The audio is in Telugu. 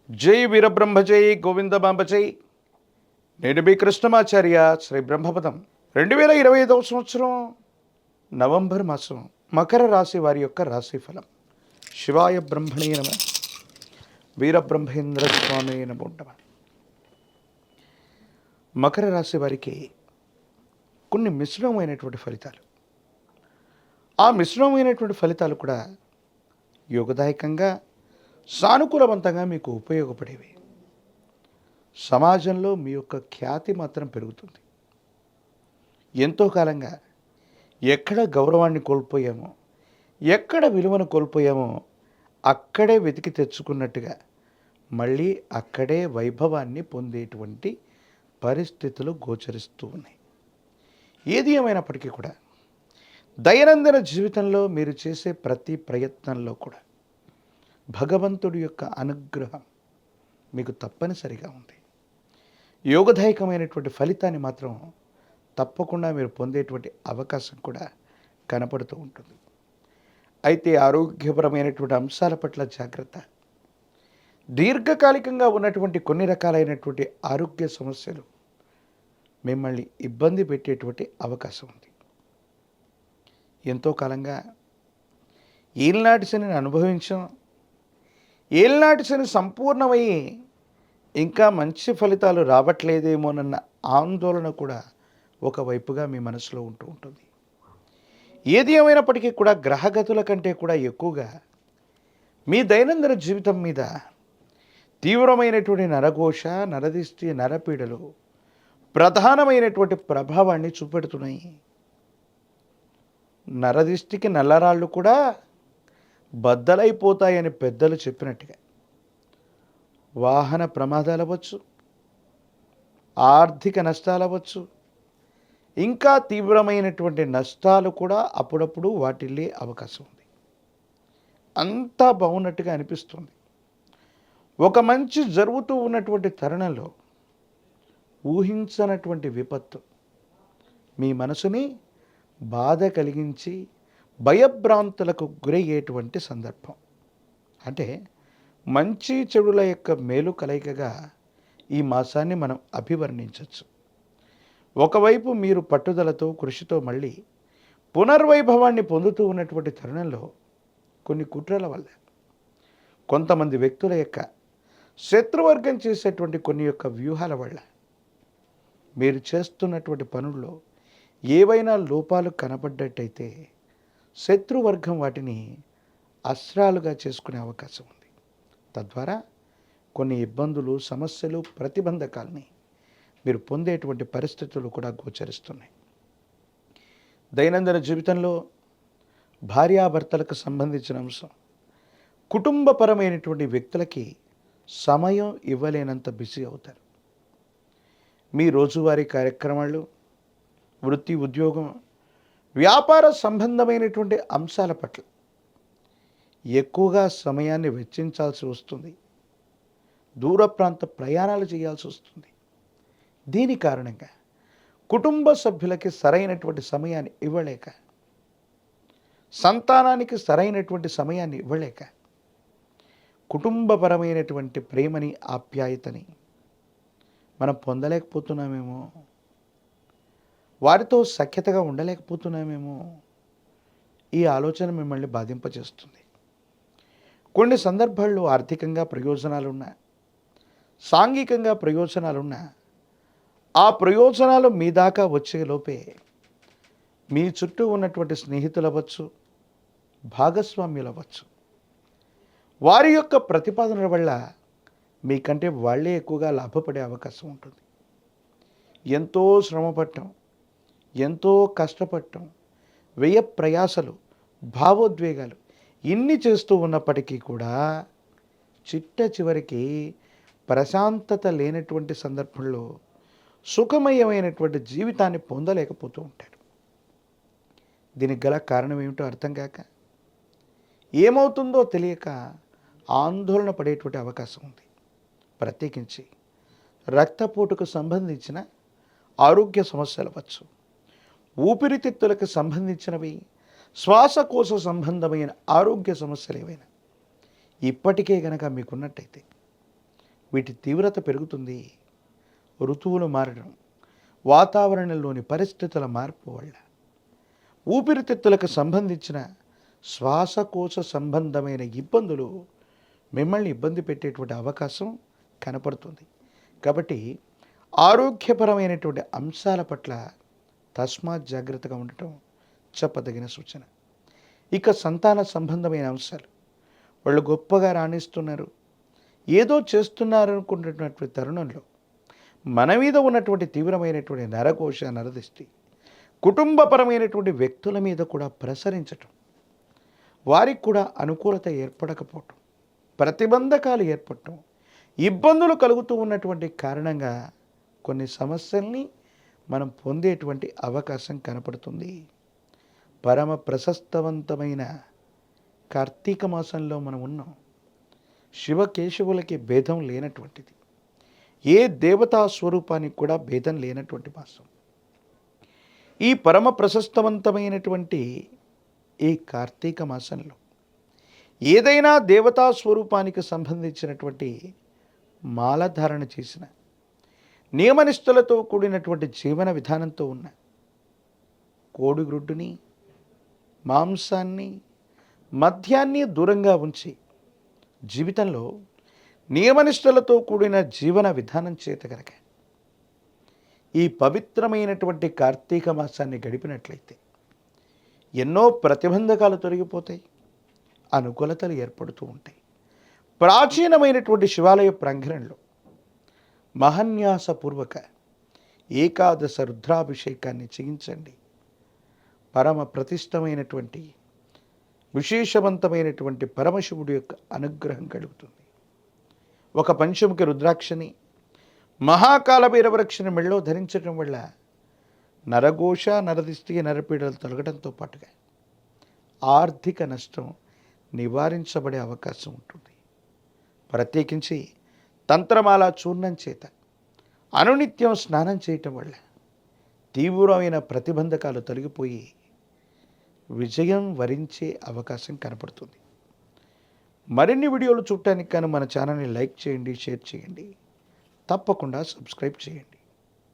జై వీరబ్రహ్మ జై గోవిందమాంబ జై. నేను మీ కృష్ణమాచార్య శ్రీ బ్రహ్మపదం. 2025 సంవత్సరం నవంబర్ మాసం మకర రాశి వారి యొక్క రాశి ఫలం. శివాయ బ్రహ్మణే నమ, వీరబ్రహ్మేంద్ర స్వామి నమో నమ. మకర రాశి వారికి కొన్ని మిశ్రమమైనటువంటి ఫలితాలు. ఆ మిశ్రమమైనటువంటి ఫలితాలు కూడా యోగదాయకంగా, సానుకూలవంతంగా మీకు ఉపయోగపడేవి. సమాజంలో మీ యొక్క ఖ్యాతి మాత్రం పెరుగుతుంది. ఎంతో కాలంగా ఎక్కడ గౌరవాన్ని కోల్పోయామో, ఎక్కడ విలువను కోల్పోయామో అక్కడే వెతికి తెచ్చుకున్నట్టుగా మళ్ళీ అక్కడే వైభవాన్ని పొందేటువంటి పరిస్థితులు గోచరిస్తూ ఉన్నాయి. ఏది ఏమైనప్పటికీ కూడా దైనందిన జీవితంలో మీరు చేసే ప్రతి ప్రయత్నంలో కూడా భగవంతుడి యొక్క అనుగ్రహం మీకు తప్పనిసరిగా ఉంది. యోగదాయకమైనటువంటి ఫలితాన్ని మాత్రం తప్పకుండా మీరు పొందేటువంటి అవకాశం కూడా కనపడుతూ ఉంటుంది. అయితే ఆరోగ్యపరమైనటువంటి అంశాల పట్ల జాగ్రత్త. దీర్ఘకాలికంగా ఉన్నటువంటి కొన్ని రకాలైనటువంటి ఆరోగ్య సమస్యలు మిమ్మల్ని ఇబ్బంది పెట్టేటువంటి అవకాశం ఉంది. ఎంతో కాలంగా ఈనాటి శనిని అనుభవించాం. ఏళ్ళనాటి శని సంపూర్ణమయ్యి ఇంకా మంచి ఫలితాలు రావట్లేదేమోనన్న ఆందోళన కూడా ఒకవైపుగా మీ మనసులో ఉంటూ ఉంటుంది. ఏది ఏమైనప్పటికీ కూడా గ్రహగతుల కంటే కూడా ఎక్కువగా మీ దైనందిన జీవితం మీద తీవ్రమైనటువంటి నరఘోష, నరదిష్టి, నరపీడలు ప్రధానమైనటువంటి ప్రభావాన్ని చూపెడుతున్నాయి. నరదిష్టికి నల్లరాళ్ళు కూడా బద్దలైపోతాయని పెద్దలు చెప్పినట్టుగా వాహన ప్రమాదాలు అవ్వచ్చు, ఆర్థిక నష్టాలు అవ్వచ్చు, ఇంకా తీవ్రమైనటువంటి నష్టాలు కూడా అప్పుడప్పుడు వాటిల్లే అవకాశం ఉంది. అంతా బాగున్నట్టుగా అనిపిస్తుంది. ఒక మంచి జరుగుతూ ఉన్నటువంటి తరుణంలో ఊహించనటువంటి విపత్తు మీ మనసుని బాధ కలిగించి భయభ్రాంతులకు గురయ్యేటువంటి సందర్భం. అంటే మంచి చెడుల యొక్క మేలు కలయికగా ఈ మాసాన్ని మనం అభివర్ణించవచ్చు. ఒకవైపు మీరు పట్టుదలతో, కృషితో మళ్ళీ పునర్వైభవాన్ని పొందుతూ ఉన్నటువంటి తరుణంలో కొన్ని కుట్రల వల్ల, కొంతమంది వ్యక్తుల యొక్క శత్రువర్గం చేసేటువంటి కొన్ని యొక్క వ్యూహాల వల్ల మీరు చేస్తున్నటువంటి పనుల్లో ఏవైనా లోపాలు కనపడ్డట్టయితే శత్రువర్గం వాటిని అస్త్రాలుగా చేసుకునే అవకాశం ఉంది. తద్వారా కొన్ని ఇబ్బందులు, సమస్యలు, ప్రతిబంధకాలని మీరు పొందేటువంటి పరిస్థితులు కూడా గోచరిస్తున్నాయి. దైనందిన జీవితంలో భార్యాభర్తలకు సంబంధించిన అంశం, కుటుంబపరమైనటువంటి వ్యక్తులకి సమయం ఇవ్వలేనంత బిజీ అవుతారు. మీ రోజువారీ కార్యక్రమాలు, వృత్తి, ఉద్యోగం, వ్యాపార సంబంధమైనటువంటి అంశాల పట్ల ఎక్కువగా సమయాన్ని వెచ్చించాల్సి వస్తుంది. దూర ప్రాంత ప్రయాణాలు చేయాల్సి వస్తుంది. దీని కారణంగా కుటుంబ సభ్యులకి సరైనటువంటి సమయాన్ని ఇవ్వలేక, సంతానానికి సరైనటువంటి సమయాన్ని ఇవ్వలేక, కుటుంబపరమైనటువంటి ప్రేమని, ఆప్యాయతని మనం పొందలేకపోతున్నామేమో, వారితో సఖ్యతగా ఉండలేకపోతున్నామేమో, ఈ ఆలోచన మిమ్మల్ని బాధింపచేస్తుంది. కొన్ని సందర్భాల్లో ఆర్థికంగా ప్రయోజనాలున్నా, సాంఘికంగా ప్రయోజనాలున్నా, ఆ ప్రయోజనాలు మీ దాకా వచ్చేలోపే మీ చుట్టూ ఉన్నటువంటి స్నేహితులు అవ్వచ్చు, భాగస్వామ్యులు అవ్వచ్చు, వారి యొక్క ప్రతిపాదనల వల్ల మీకంటే వాళ్ళే ఎక్కువగా లాభపడే అవకాశం ఉంటుంది. ఎంతో శ్రమపడటం, ఎంతో కష్టపడటం, వ్యయ ప్రయాసలు, భావోద్వేగాలు ఇన్ని చేస్తూ ఉన్నప్పటికీ కూడా చిట్ట చివరికి ప్రశాంతత లేనటువంటి సందర్భంలో సుఖమయమైనటువంటి జీవితాన్ని పొందలేకపోతూ ఉంటారు. దీనికి గల కారణం ఏమిటో అర్థం కాక, ఏమవుతుందో తెలియక ఆందోళన పడేటువంటి అవకాశం ఉంది. ప్రత్యేకించి రక్తపోటుకు సంబంధించిన ఆరోగ్య సమస్యలు అవ్వచ్చు, ఊపిరితిత్తులకు సంబంధించినవి, శ్వాసకోశ సంబంధమైన ఆరోగ్య సమస్యలు ఏవైనా ఇప్పటికే గనక మీకున్నట్టయితే వీటి తీవ్రత పెరుగుతుంది. ఋతువులు మారడం, వాతావరణంలోని పరిస్థితుల మార్పు వల్ల ఊపిరితిత్తులకు సంబంధించిన శ్వాసకోశ సంబంధమైన ఇబ్బందులు మిమ్మల్ని ఇబ్బంది పెట్టేటువంటి అవకాశం కనపడుతుంది. కాబట్టి ఆరోగ్యపరమైనటువంటి అంశాల పట్ల తస్మాత్ జాగ్రత్తగా ఉండటం చెప్పదగిన సూచన. ఇక సంతాన సంబంధమైన అంశాలు, వాళ్ళు గొప్పగా రాణిస్తున్నారు, ఏదో చేస్తున్నారు అనుకున్నటువంటి తరుణంలో మన మీద ఉన్నటువంటి తీవ్రమైనటువంటి నరకోశ నరదిష్టి కుటుంబపరమైనటువంటి వ్యక్తుల మీద కూడా ప్రసరించటం, వారికి కూడా అనుకూలత ఏర్పడకపోవటం, ప్రతిబంధకాలు ఏర్పడటం, ఇబ్బందులు కలుగుతూ ఉన్నటువంటి కారణంగా కొన్ని సమస్యల్ని మనం పొందేటువంటి అవకాశం కనపడుతుంది. పరమ ప్రశస్తవంతమైన కార్తీక మాసంలో మనం ఉన్నాం. శివకేశవులకి భేదం లేనటువంటిది, ఏ దేవతా స్వరూపానికి కూడా భేదం లేనటువంటి మాసం. ఈ పరమ ప్రశస్తవంతమైనటువంటి ఈ కార్తీక మాసంలో ఏదైనా దేవతా స్వరూపానికి సంబంధించినటువంటి మాలధారణ చేసిన, నియమనిష్టలతో కూడినటువంటి జీవన విధానంతో ఉన్న కోడిగ్రుడ్డుని, మాంసాన్ని, మద్యాన్ని దూరంగా ఉంచి జీవితంలో నియమనిష్టలతో కూడిన జీవన విధానం చేత కనుక ఈ పవిత్రమైనటువంటి కార్తీక మాసాన్ని గడిపినట్లయితే ఎన్నో ప్రతిబంధకాలు తొలగిపోతాయి, అనుకూలతలు ఏర్పడుతూ ఉంటాయి. ప్రాచీనమైనటువంటి శివాలయ ప్రాంగణంలో మహన్యాసపూర్వక ఏకాదశ రుద్రాభిషేకాన్ని చేయించండి. పరమ ప్రతిష్టమైనటువంటి విశేషవంతమైనటువంటి పరమశివుడి యొక్క అనుగ్రహం కలుగుతుంది. ఒక పంచముఖి రుద్రాక్షని, మహాకాల భైరవరక్షని మెళ్ళో ధరించడం వల్ల నరఘోష, నరదిష్టి, నరపీడలు తొలగడంతో పాటుగా ఆర్థిక నష్టం నివారించబడే అవకాశం ఉంటుంది. ప్రత్యేకించి తంత్రమాల చూర్ణం చేత అనునిత్యం స్నానం చేయటం వల్ల తీవ్రమైన ప్రతిబంధకాలు తొలగిపోయి విజయం వరించే అవకాశం కనపడుతుంది. మరిన్ని వీడియోలు చూడటానికి కానీ మన ఛానల్ని లైక్ చేయండి, షేర్ చేయండి, తప్పకుండా సబ్స్క్రైబ్ చేయండి.